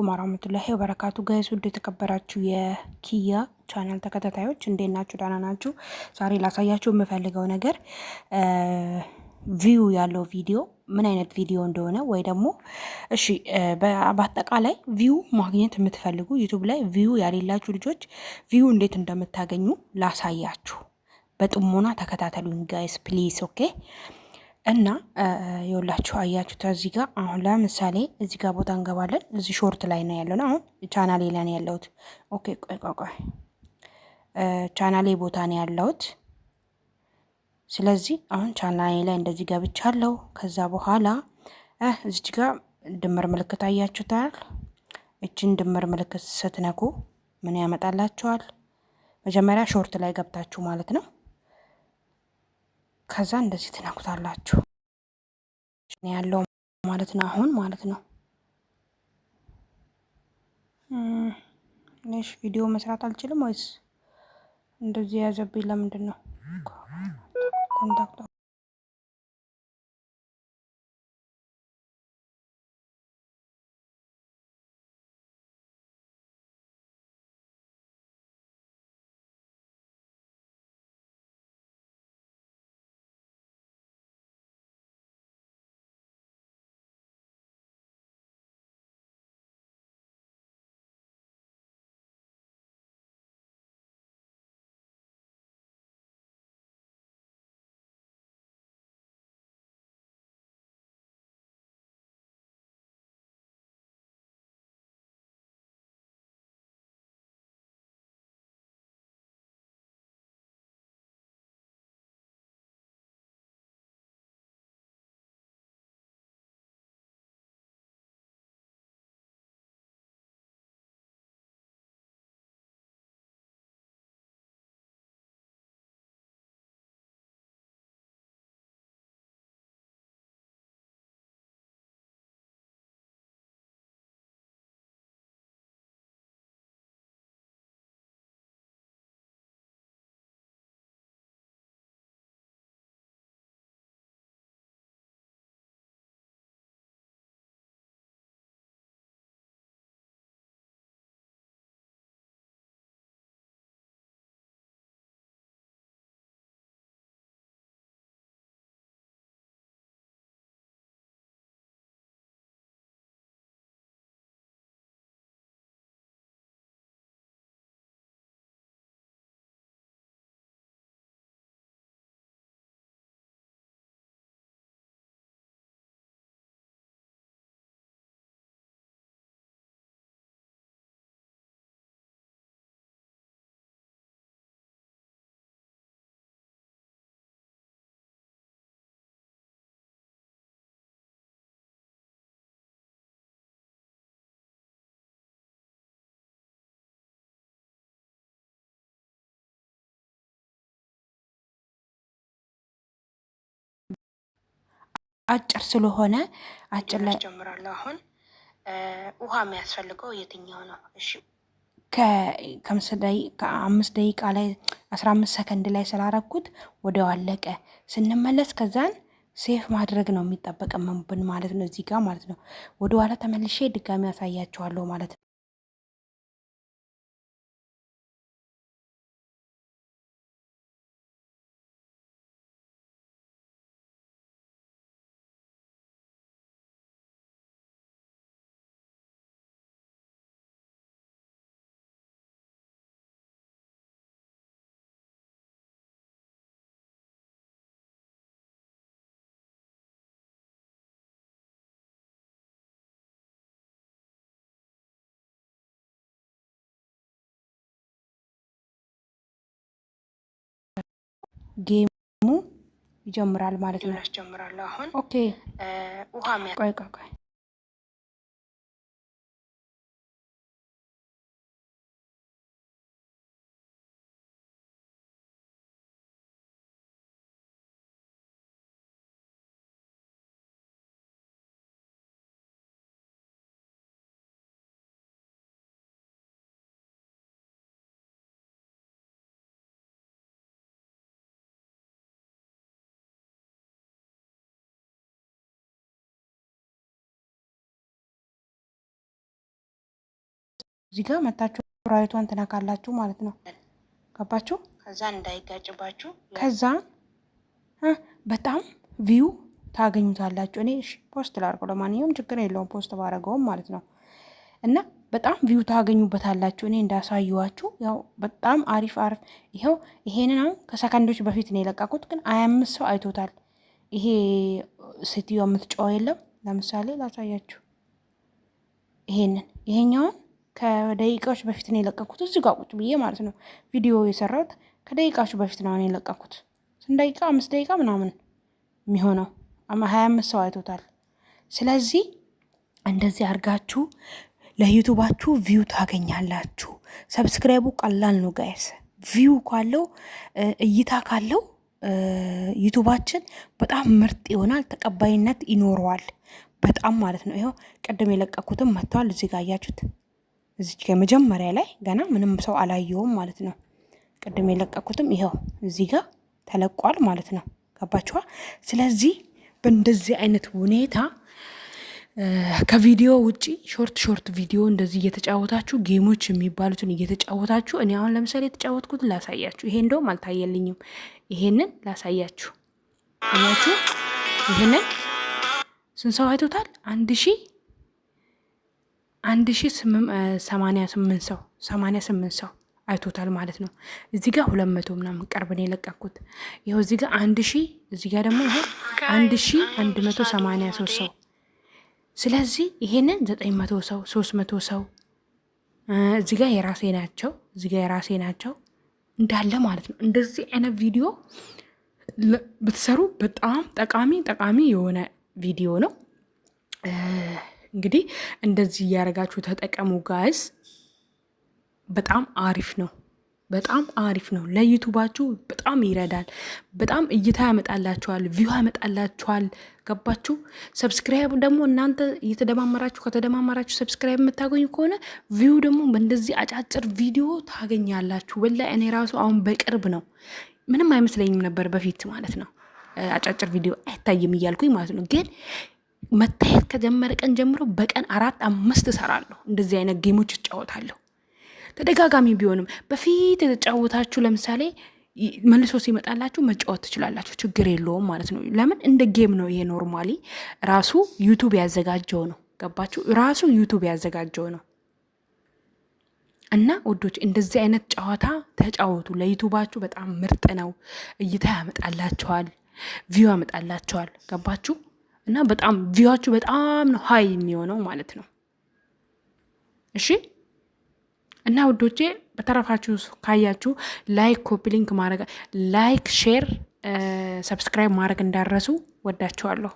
አለይኩም ወራህመቱላሂ ወበረካቱ። ጋይስ ውድ የተከበራችሁ የኪያ ቻናል ተከታታዮች እንዴት ናችሁ? ደህና ናችሁ? ዛሬ ላሳያችሁ የምፈልገው ነገር ቪው ያለው ቪዲዮ ምን አይነት ቪዲዮ እንደሆነ ወይ ደግሞ እሺ፣ በአጠቃላይ ቪው ማግኘት የምትፈልጉ ዩቲዩብ ላይ ቪው ያሌላችሁ ልጆች ቪው እንዴት እንደምታገኙ ላሳያችሁ። በጥሞና ተከታተሉኝ ጋይስ ፕሊዝ። ኦኬ እና የውላችሁ አያችሁት እዚህ ጋር አሁን ለምሳሌ እዚህ ጋር ቦታ እንገባለን። እዚህ ሾርት ላይ ነው ያለው። አሁን ቻናሌ ላይ ነው ያለሁት። ኦኬ ቆይ ቻናሌ ቦታ ነው ያለሁት። ስለዚህ አሁን ቻናሌ ላይ እንደዚህ ገብቻለሁ። ከዛ በኋላ እዚህ ጋር ድምር ምልክት አያችሁታል። እችን ድምር ምልክት ስትነኩ ምን ያመጣላችኋል? መጀመሪያ ሾርት ላይ ገብታችሁ ማለት ነው። ከዛ እንደዚህ ትነኩታላችሁ ያለው ማለት ነው። አሁን ማለት ነው እሺ፣ ቪዲዮ መስራት አልችልም ወይስ እንደዚህ ያዘብኝ? ለምንድን ነው ኮንታክት አጭር ስለሆነ አጭር ላይ ጀምራለሁ። አሁን ውሃ የሚያስፈልገው የትኛው ነው? እሺ ከአምስት ደቂቃ ላይ 15 ሰከንድ ላይ ስላረኩት ወዲያው አለቀ። ስንመለስ ከዛን ሴፍ ማድረግ ነው የሚጠበቅብን ማለት ነው። እዚህ ጋር ማለት ነው። ወደ ኋላ ተመልሼ ድጋሚ ያሳያቸዋለሁ ማለት ነው። ጌሙ ይጀምራል ማለት ነው። ያስጀምራል አሁን። ኦኬ ውሃ ቆይ እዚህ ጋር መታችሁ ራይቷን ትነካላችሁ ማለት ነው። ገባችሁ? ከዛ እንዳይጋጭባችሁ ከዛ በጣም ቪው ታገኙታላችሁ። እኔ ፖስት ላድርገው፣ ለማንኛውም ችግር የለውም ፖስት ባረገውም ማለት ነው። እና በጣም ቪው ታገኙበታላችሁ። እኔ እንዳሳየዋችሁ ያው በጣም አሪፍ ይኸው ይሄንን አሁን ከሰከንዶች በፊት ነው የለቀቁት፣ ግን 25 ሰው አይቶታል። ይሄ ሴትዮ የምትጫው የለም። ለምሳሌ ላሳያችሁ። ይሄኛውን ከደቂቃዎች በፊት ነው የለቀቁት፣ እዚህ ጋር ቁጭ ብዬ ማለት ነው። ቪዲዮ የሰራሁት ከደቂቃዎች በፊት ነው የለቀቁት። ስንት ደቂቃ? 5 ደቂቃ ምናምን የሚሆነው 25 ሰው አይቶታል። ስለዚህ እንደዚህ አድርጋችሁ ለዩቱባችሁ ቪው ታገኛላችሁ። ሰብስክራይቡ ቀላል ነው ጋይስ። ቪው ካለው እይታ ካለው ዩቱባችን በጣም ምርጥ ይሆናል፣ ተቀባይነት ይኖረዋል በጣም ማለት ነው። ይኸው ቅድም የለቀኩትም መጥተዋል። እዚህ ጋር አያችሁት? እዚህ ከመጀመሪያ ላይ ገና ምንም ሰው አላየውም ማለት ነው። ቅድም የለቀኩትም ይኸው እዚህ ጋር ተለቋል ማለት ነው። ገባችኋ? ስለዚህ በእንደዚህ አይነት ሁኔታ ከቪዲዮ ውጪ ሾርት ቪዲዮ እንደዚህ እየተጫወታችሁ ጌሞች የሚባሉትን እየተጫወታችሁ፣ እኔ አሁን ለምሳሌ የተጫወትኩት ላሳያችሁ። ይሄ እንደውም አልታየልኝም። ይሄንን ላሳያችሁ። አያችሁ? ይሄንን ስንት ሰው አይቶታል? 1088 ሰው አይቶታል ማለት ነው። እዚህ ጋር 200 ምናምን ቅርብ ነው የለቀኩት። ይኸው እዚህ ጋር 1000፣ እዚህ ጋር ደግሞ ይሄ 1183 ሰው። ስለዚህ ይሄንን 900 ሰው 300 ሰው እዚህ ጋር የራሴ ናቸው፣ እዚህ ጋር የራሴ ናቸው እንዳለ ማለት ነው። እንደዚህ አይነት ቪዲዮ ብትሰሩ በጣም ጠቃሚ የሆነ ቪዲዮ ነው። እንግዲህ እንደዚህ እያደረጋችሁ ተጠቀሙ ጋይስ። በጣም አሪፍ ነው። ለዩቱባችሁ በጣም ይረዳል። በጣም እይታ ያመጣላችኋል፣ ቪው ያመጣላችኋል። ገባችሁ? ሰብስክራይብ ደግሞ እናንተ ከተደማመራችሁ ሰብስክራይብ የምታገኙ ከሆነ ቪው ደግሞ በእንደዚህ አጫጭር ቪዲዮ ታገኛላችሁ። ወላሂ እኔ ራሱ አሁን በቅርብ ነው፣ ምንም አይመስለኝም ነበር በፊት ማለት ነው። አጫጭር ቪዲዮ አይታይም እያልኩኝ ማለት ነው። ግን መታየት ከጀመረ ቀን ጀምሮ በቀን 4-5 እሰራለሁ። እንደዚህ አይነት ጌሞች እጫወታለሁ። ተደጋጋሚ ቢሆንም በፊት የተጫወታችሁ ለምሳሌ መልሶ ሲመጣላችሁ መጫወት ትችላላችሁ፣ ችግር የለውም ማለት ነው። ለምን እንደ ጌም ነው ይሄ። ኖርማሊ ራሱ ዩቱብ ያዘጋጀው ነው። ገባችሁ? ራሱ ዩቱብ ያዘጋጀው ነው። እና ወዶች እንደዚህ አይነት ጨዋታ ተጫወቱ። ለዩቱባችሁ በጣም ምርጥ ነው። እይታ ያመጣላችኋል፣ ቪው ያመጣላችኋል። ገባችሁ? እና በጣም ቪዋችሁ በጣም ነው ሀይ የሚሆነው ማለት ነው። እሺ። እና ውዶቼ በተረፋችሁ ካያችሁ ላይክ፣ ኮፒ ሊንክ ማድረግ፣ ላይክ፣ ሼር፣ ሰብስክራይብ ማድረግ እንዳረሱ። ወዳችኋለሁ።